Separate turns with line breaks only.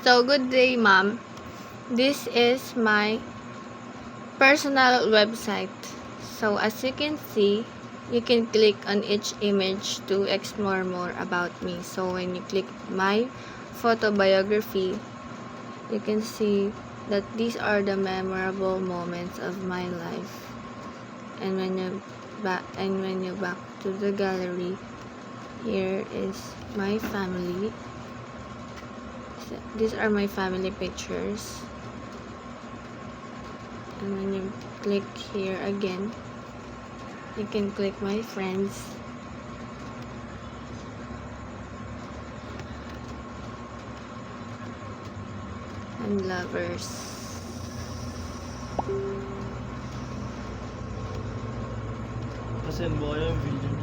So, good day, ma'am. This is my personal website. So, as you can see, you can click on each image to explore more about me. So, when you click my photo biography, you can see that these are the memorable moments of my life. And when you back to the gallery, here is my family. These are my family pictures. And when you click here again, you can click my friends. And lovers.
Pasend mo kayo yung video.